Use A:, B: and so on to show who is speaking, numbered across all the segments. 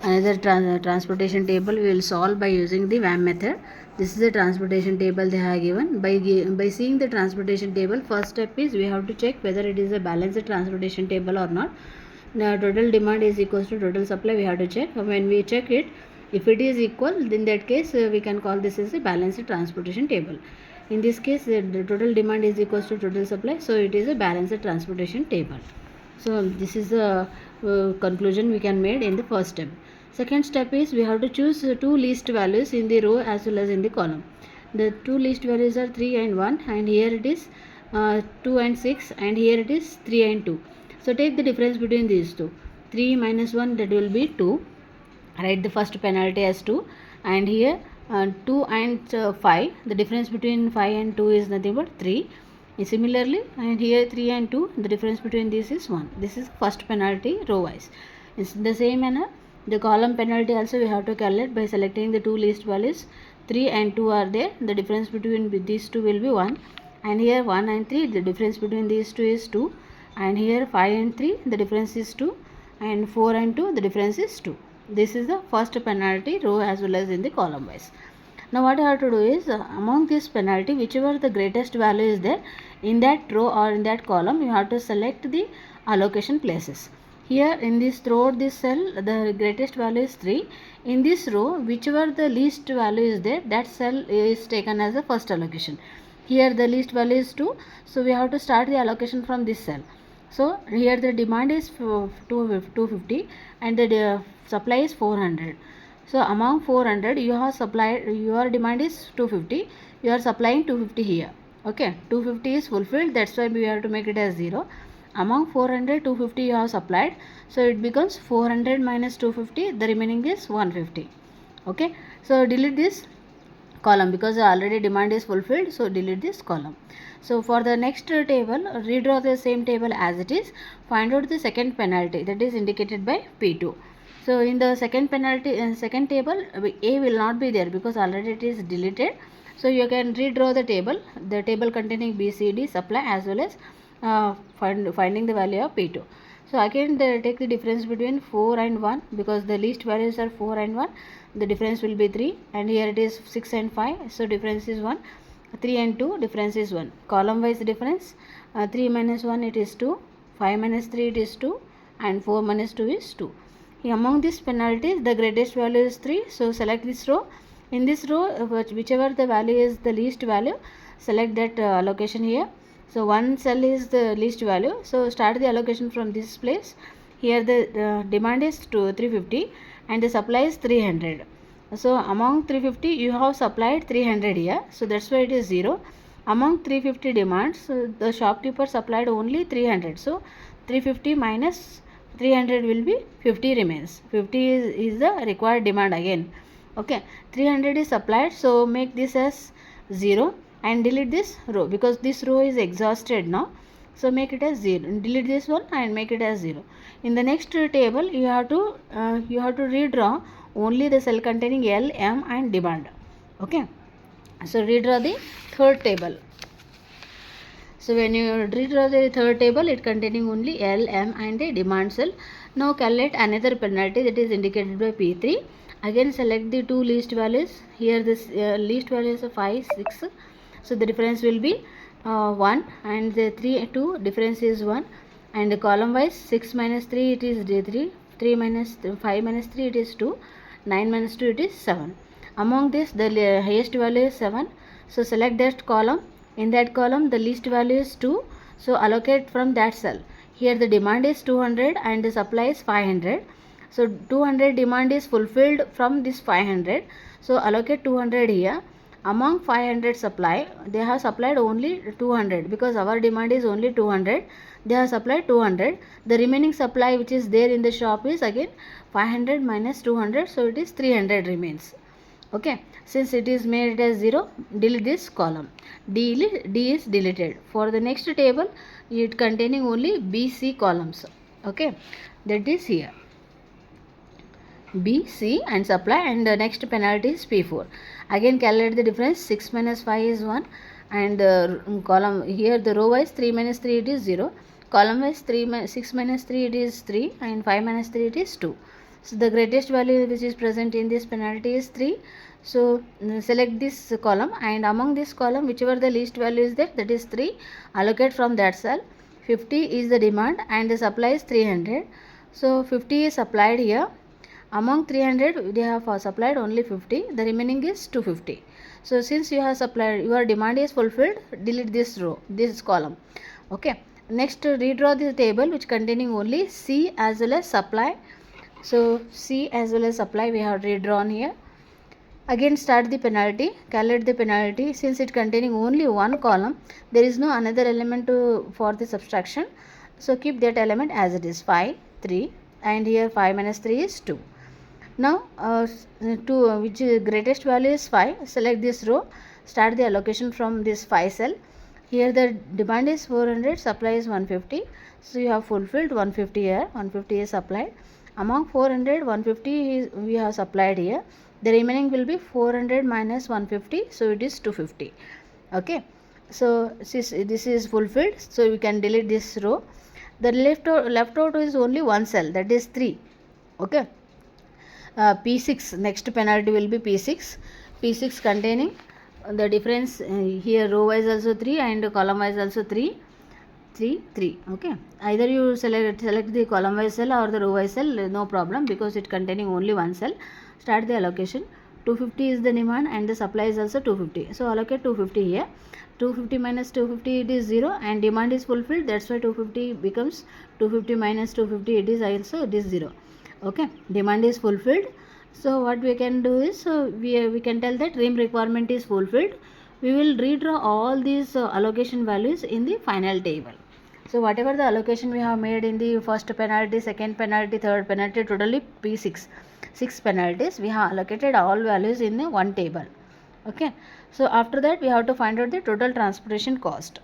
A: Another transportation table we will solve by using the VAM method. This is the transportation table they have given. By seeing the transportation table, first step is we have to check whether it is a balanced transportation table or not. Now total demand is equals to total supply, we have to check. When we check it, if it is equal, in that case we can call this as a balanced transportation table. In this case the total demand is equals to total supply, so it is a balanced transportation table. So this is the conclusion we can made in the first step. Second step is we have to choose two least values in the row as well as in the column. The two least values are 3 and 1, and here it is 2 and 6, and here it is 3 and 2. So take the difference between these two. 3 minus 1, that will be 2. Write the first penalty as 2, and here 2 and 5, the difference between 5 and 2 is nothing but 3. Similarly, and here 3 and 2, the difference between this is 1. This is first penalty row wise. In the same manner, the column penalty also we have to calculate by selecting the two least values. 3 and 2 are there, the difference between these two will be 1, and here 1 and 3, the difference between these two is 2, and here 5 and 3, the difference is 2, and 4 and 2, the difference is 2. This is the first penalty row as well as in the column wise. Now what you have to do is among this penalty, whichever the greatest value is there in that row or in that column, you have to select the allocation places. Here in this throughout this cell, the greatest value is 3. In this row, whichever the least value is there, that cell is taken as the first allocation. Here the least value is 2, so we have to start the allocation from this cell. So here the demand is 250 and the supply is 400. So among 400 you have supplied, your demand is 250, you are supplying 250 here. Okay, 250 is fulfilled, that's why we have to make it as 0. Among 400, 250 you have supplied, so it becomes 400 minus 250, the remaining is 150. Okay, so delete this column because already demand is fulfilled, so delete this column. So for the next table, redraw the same table as it is, find out the second penalty, that is indicated by P2. So in the second penalty, second table, A will not be there because already it is deleted. So you can redraw the table containing B, C, D supply as well as finding the value of P2. So again take the difference between 4 and 1 because the least values are 4 and 1. The difference will be 3, and here it is 6 and 5. So difference is 1. 3 and 2, difference is 1. Column wise difference, 3 minus 1 it is 2, 5 minus 3 it is 2, and 4 minus 2 is 2. Among these penalties, the greatest value is 3. So select this row. In this row, whichever the value is the least value, select that allocation here. So one cell is the least value. So start the allocation from this place. Here the demand is 350 and the supply is 300. So among 350 you have supplied 300 here. So that's why it is 0. Among 350 demands, the shopkeeper supplied only 300. So 350 minus 300 will be 50 remains. 50 is the required demand again. Okay, 300 is supplied, so make this as 0 and delete this row because this row is exhausted now. So make it as 0. Delete this one and make it as 0. In the next table, you have to redraw only the cell containing L, M and demand. Okay, so redraw the third table. So when you redraw the third table, it containing only L, M and the demand cell. Now calculate another penalty that is indicated by P3. Again select the two least values. Here this least value is 5, 6. So the difference will be 1 and the 3, 2 difference is 1. And the column wise 6 minus 3 it is 3, 3 minus 5 minus 3 it is 2, 9 minus 2 it is 7. Among this the highest value is 7. So select that column. In that column the least value is 2, so allocate from that cell. Here the demand is 200 and the supply is 500. So 200 demand is fulfilled from this 500, so allocate 200 here. Among 500 supply, they have supplied only 200 because our demand is only 200. They have supplied 200. The remaining supply which is there in the shop is again 500 minus 200, so it is 300 remains. Okay, since it is made as 0, delete this column. D is deleted. For the next table, it containing only B, C columns. Okay, that is here. B, C and supply, and the next penalty is P4. Again calculate the difference. 6 minus 5 is 1 and column here the row wise 3 minus 3 it is 0. Column wise 6 minus 3 it is 3 and 5 minus 3 it is 2. So the greatest value which is present in this penalty is 3. So select this column, and among this column whichever the least value is there, that is 3, allocate from that cell. 50 is the demand and the supply is 300. So 50 is supplied here. Among 300 they have supplied only 50, the remaining is 250. So since you have supplied, your demand is fulfilled, delete this row, this column. Okay, next redraw the table which containing only C as well as supply. So C as well as supply we have redrawn here. Again start the penalty, calculate the penalty. Since it containing only one column, there is no another element for the subtraction, so keep that element as it is, 5, 3, and here 5 minus 3 is 2. Now which greatest value is 5, select this row, start the allocation from this 5 cell. Here the demand is 400, supply is 150, so you have fulfilled 150 here, 150 is supplied. Among 400, 150 we have supplied here, the remaining will be 400 minus 150, so it is 250. Okay, so this is fulfilled, so we can delete this row. The left out is only one cell, that is 3. Okay, P6, next penalty will be P6. P6 containing the difference here row wise also 3 and column wise also 3, 3, 3. Okay, either you select the column wise cell or the row wise cell, no problem, because it containing only one cell. Start the allocation. 250 is the demand and the supply is also 250, so allocate 250 here. 250 minus 250, it is 0, and demand is fulfilled, that's why 250 becomes 250 minus 250, it is also, it is 0. Okay, demand is fulfilled. So what we can do is, we can tell that RIM requirement is fulfilled. We will redraw all these allocation values in the final table. So whatever the allocation we have made in the first penalty, second penalty, third penalty, totally P6, 6 penalties, we have allocated all values in the one table. Okay, so after that we have to find out the total transportation cost.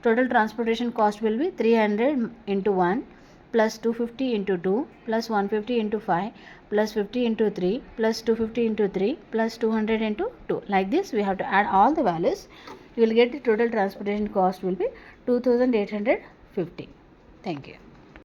A: Total transportation cost will be 300 into 1 plus 250 into 2 plus 150 into 5 plus 50 into 3 plus 250 into 3 plus 200 into 2. Like this we have to add all the values. You will get the total transportation cost will be 2850. Thank you.